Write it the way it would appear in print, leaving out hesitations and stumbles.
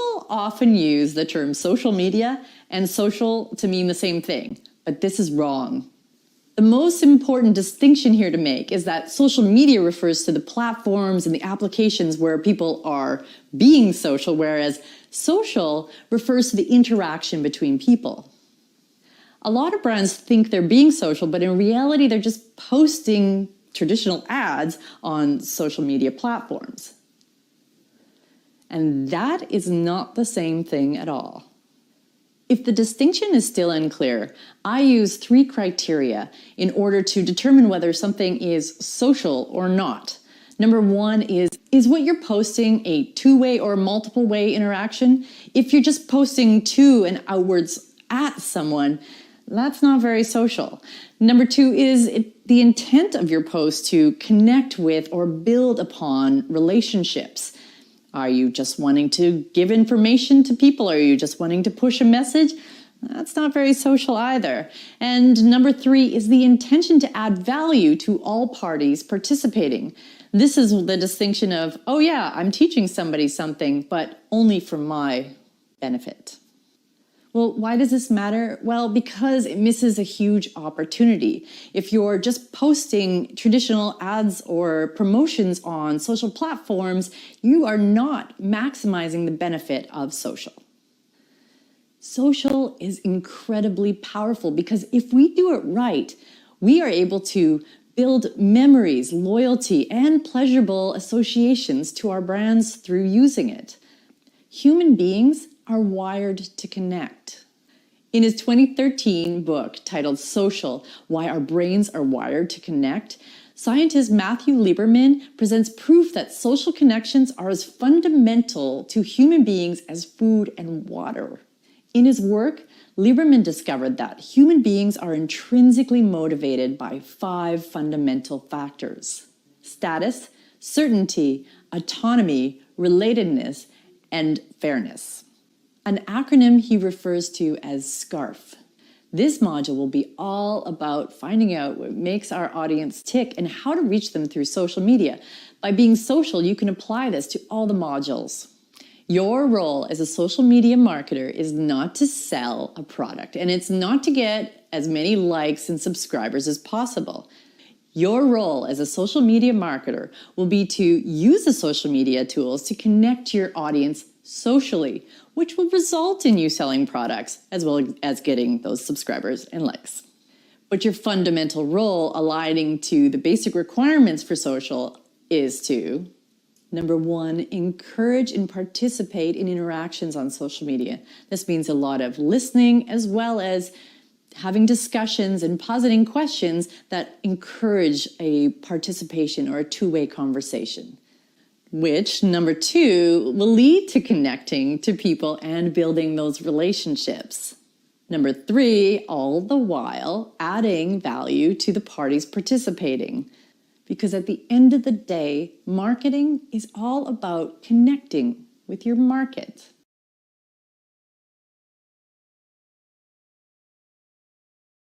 People often use the term social media and social to mean the same thing, but this is wrong. The most important distinction here to make is that social media refers to the platforms and the applications where people are being social, whereas social refers to the interaction between people. A lot of brands think they're being social, but in reality, they're just posting traditional ads on social media platforms. And that is not the same thing at all. If the distinction is still unclear, I use 3 criteria in order to determine whether something is social or not. Number 1 is what you're posting a two-way or multiple way interaction? If you're just posting to and outwards at someone, that's not very social. Number 2 is the intent of your post to connect with or build upon relationships. Are you just wanting to give information to people? Are you just wanting to push a message? That's not very social either. And number 3 is the intention to add value to all parties participating. This is the distinction of, oh yeah, I'm teaching somebody something, but only for my benefit. Well, why does this matter? Well, because it misses a huge opportunity. If you're just posting traditional ads or promotions on social platforms, you are not maximizing the benefit of social. Social is incredibly powerful because if we do it right, we are able to build memories, loyalty, and pleasurable associations to our brands through using it. Human beings are wired to connect. In his 2013 book titled Social: Why Our Brains Are Wired to Connect, scientist Matthew Lieberman presents proof that social connections are as fundamental to human beings as food and water. In his work, Lieberman discovered that human beings are intrinsically motivated by 5 fundamental factors: status, certainty, autonomy, relatedness, and fairness. An acronym he refers to as SCARF. This module will be all about finding out what makes our audience tick and how to reach them through social media. By being social, you can apply this to all the modules. Your role as a social media marketer is not to sell a product, and it's not to get as many likes and subscribers as possible. Your role as a social media marketer will be to use the social media tools to connect to your audience socially, which will result in you selling products as well as getting those subscribers and likes. But your fundamental role aligning to the basic requirements for social is to, number 1, encourage and participate in interactions on social media. This means a lot of listening as well as having discussions and positing questions that encourage a participation or a two-way conversation, which, number 2, will lead to connecting to people and building those relationships. Number 3, all the while adding value to the parties participating. Because at the end of the day, marketing is all about connecting with your market.